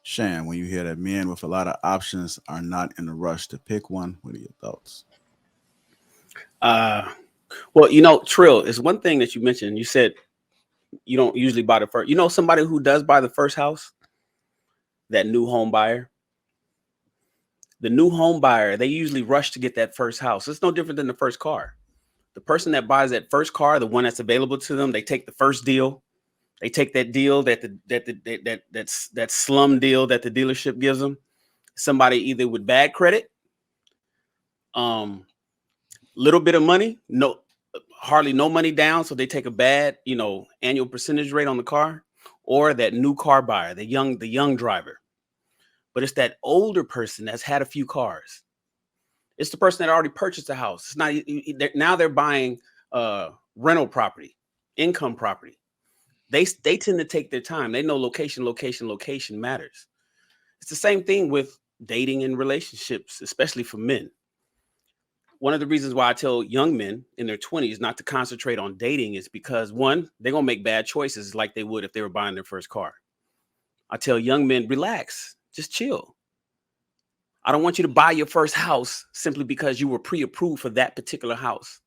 Shan, when you hear that men with a lot of options are not in a rush to pick one, what are your thoughts? Uh, well, Trill is one thing that you mentioned. You said you don't usually buy the first. Somebody who does buy the first house, that new home buyer. The new home buyer, they usually rush to get that first house. It's no different than the first car. The person that buys that first car, the one that's available to them, they take the first deal. They take that deal that slum deal that the dealership gives them. Somebody either with bad credit, um, little bit of money, no, hardly no money down, so they take a bad, annual percentage rate on the car, or that new car buyer, the young driver. But it's that older person that's had a few cars. It's the person that already purchased a house. It's not now they're buying rental property, income property. They tend to take their time. They know location matters. It's the same thing with dating and relationships, especially for men. One of the reasons why I tell young men in their 20s not to concentrate on dating is because, one, they're going to make bad choices like they would if they were buying their first car. I tell young men, relax, just chill. I don't want you to buy your first house simply because you were pre-approved for that particular house.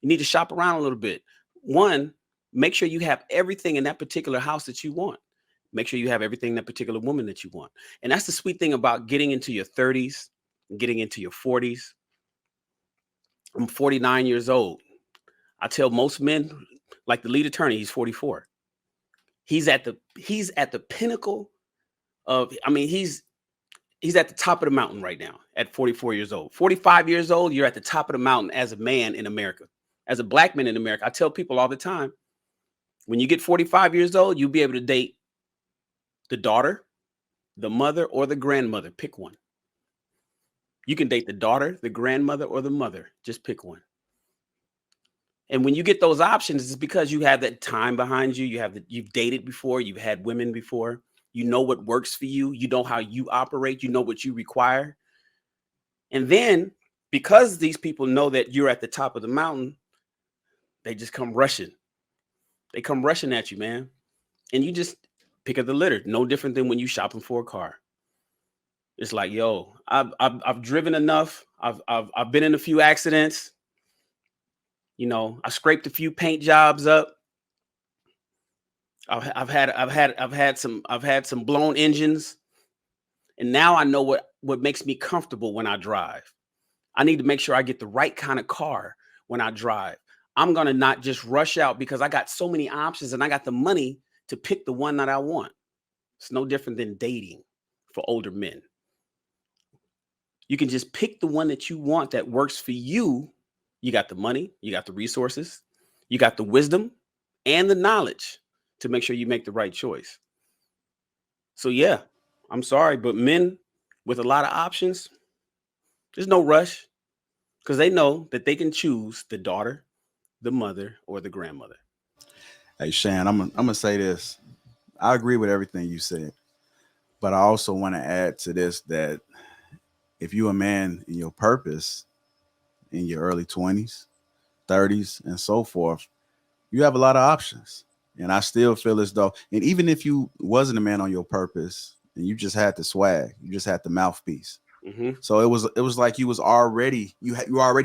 You need to shop around a little bit. One, make sure you have everything in that particular house that you want. Make sure you have everything in that particular woman that you want. And that's the sweet thing about getting into your 30s, getting into your 40s. I'm 49 years old. I tell most men, like the lead attorney, he's 44. He's at the pinnacle of, he's at the top of the mountain right now at 44 years old. 45 years old, you're at the top of the mountain as a man in America. As a black man in America, I tell people all the time, when you get 45 years old, you'll be able to date the daughter, the mother, or the grandmother. Pick one. You can date the daughter, the grandmother, or the mother. Just pick one. And when you get those options, it's because you have that time behind you. You've dated before, you've had women before. You know what works for you. You know how you operate. You know what you require. And then because these people know that you're at the top of the mountain, they just come rushing. They come rushing at you, man. And you just pick up the litter. No different than when you shopping for a car. It's like, yo, I've driven enough. I've been in a few accidents. I scraped a few paint jobs up. I've had some blown engines, and now I know what makes me comfortable when I drive. I need to make sure I get the right kind of car when I drive. I'm gonna not just rush out because I got so many options and I got the money to pick the one that I want. It's no different than dating for older men. You can just pick the one that you want that works for you. You got the money, you got the resources, you got the wisdom and the knowledge to make sure you make the right choice. So yeah, I'm sorry, but men with a lot of options, there's no rush because they know that they can choose the daughter, the mother, or the grandmother. Hey, Shan, I'm gonna say this. I agree with everything you said, but I also want to add to this that if you're a man in your purpose in your early 20s, 30s, and so forth, you have a lot of options. And I still feel as though, and even if you wasn't a man on your purpose and you just had the swag, you just had the mouthpiece. Mm-hmm. So it was like you already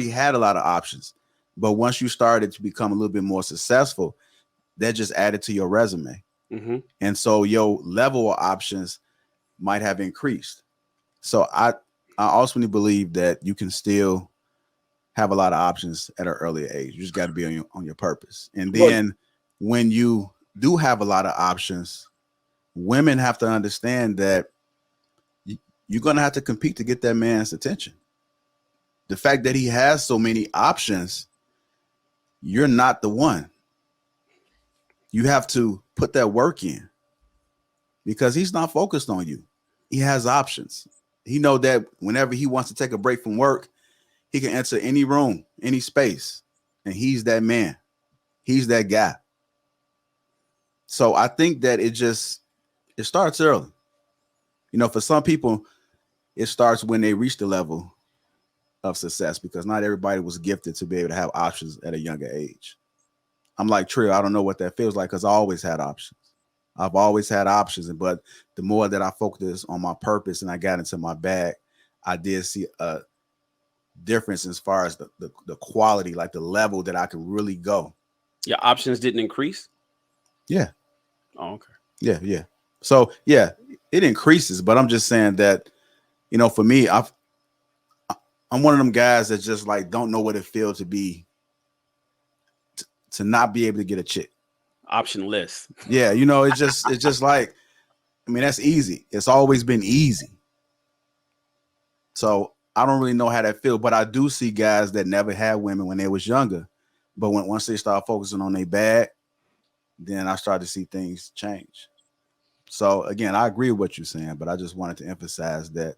had a lot of options. But once you started to become a little bit more successful, that just added to your resume. Mm-hmm. And so your level of options might have increased. So I ultimately believe that you can still have a lot of options at an earlier age. You just got to be on your purpose. And Well, then when you do have a lot of options, women have to understand that you're going to have to compete to get that man's attention. The fact that he has so many options, you're not the one. You have to put that work in because he's not focused on you. He has options. He know that whenever he wants to take a break from work, he can enter any room, any space, and he's that man. He's that guy. So I think that it starts early. For some people, it starts when they reach the level of success because not everybody was gifted to be able to have options at a younger age. I'm like Trill, I don't know what that feels like because I always had options. I've always had options, but the more that I focused on my purpose and I got into my bag, I did see a difference as far as the quality, like the level that I could really go. Your options didn't increase? Yeah. Oh, okay. Yeah. So yeah, it increases, but I'm just saying that, for me, I'm one of them guys that just like don't know what it feels to be to not be able to get a chick. Optionless. Yeah, it's just like, I mean, that's easy. It's always been easy. So I don't really know how that feels, but I do see guys that never had women when they was younger, but once they start focusing on their bag, then I start to see things change. So again, I agree with what you're saying, but I just wanted to emphasize that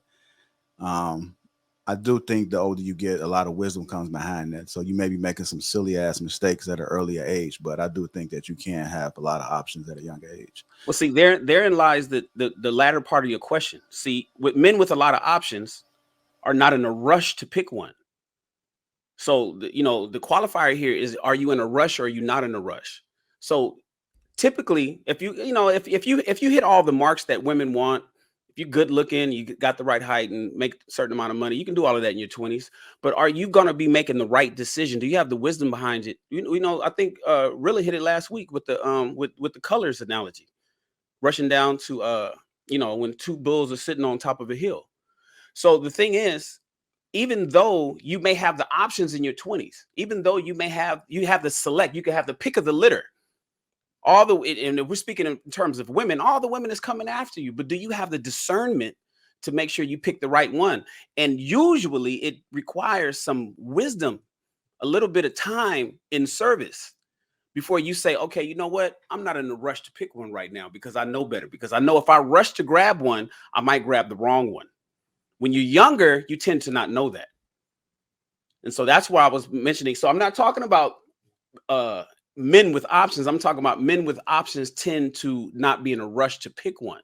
I do think the older you get, a lot of wisdom comes behind that. So you may be making some silly ass mistakes at an earlier age, but I do think that you can have a lot of options at a younger age. Well, see, therein lies the latter part of your question. See, with men with a lot of options are not in a rush to pick one. So the qualifier here is: are you in a rush or are you not in a rush? So typically, if you hit all the marks that women want, if you're good looking, you got the right height and make a certain amount of money, you can do all of that in your 20s. But are you going to be making the right decision? Do you have the wisdom behind it? I think really hit it last week with the with the colors analogy, rushing down to when two bulls are sitting on top of a hill. So the thing is, even though you may have the options in your 20s, even though you have the select, you can have the pick of the litter. And if we're speaking in terms of women, all the women is coming after you, but do you have the discernment to make sure you pick the right one? And usually it requires some wisdom, a little bit of time in service before you say, okay, you know what? I'm not in a rush to pick one right now because I know better. Because I know if I rush to grab one, I might grab the wrong one. When you're younger, you tend to not know that. And so that's why I was mentioning. So I'm not talking about men with options. I'm talking about men with options tend to not be in a rush to pick one.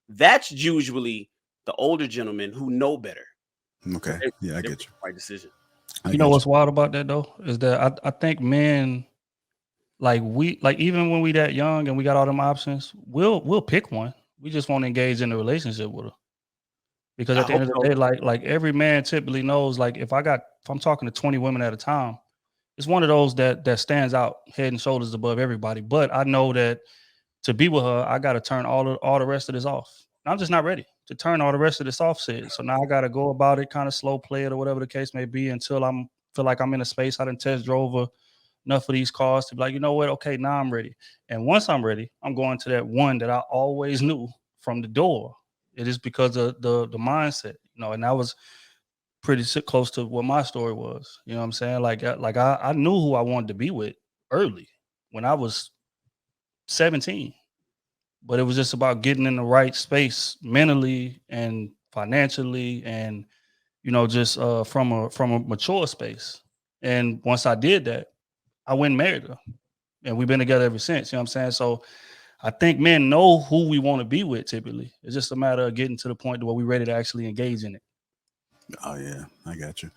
That's usually the older gentlemen who know better. Okay. Yeah, I get you. Right decision. You know what's wild about that though is that I think men, like even when we that young and we got all them options, we'll pick one. We just won't engage in a relationship with her. Because at the end of the day, like every man typically knows, like if I'm talking to 20 women at a time, it's one of those that stands out head and shoulders above everybody. But I know that to be with her, I got to turn all the rest of this off. And I'm just not ready to turn all the rest of this off. So now I got to go about it, kind of slow play it or whatever the case may be until feel like I'm in a space. I done test drove enough of these cars to be like, you know what? Okay, now I'm ready. And once I'm ready, I'm going to that one that I always knew from the door. It is because of the mindset, and that was pretty close to what my story was. You know what I'm saying? Like I knew who I wanted to be with early when I was 17, but it was just about getting in the right space mentally and financially, and just from a mature space. And once I did that, I went and married her, and we've been together ever since. You know what I'm saying? So I think men know who we want to be with. Typically, it's just a matter of getting to the point where we're ready to actually engage in it. Oh yeah, I got you.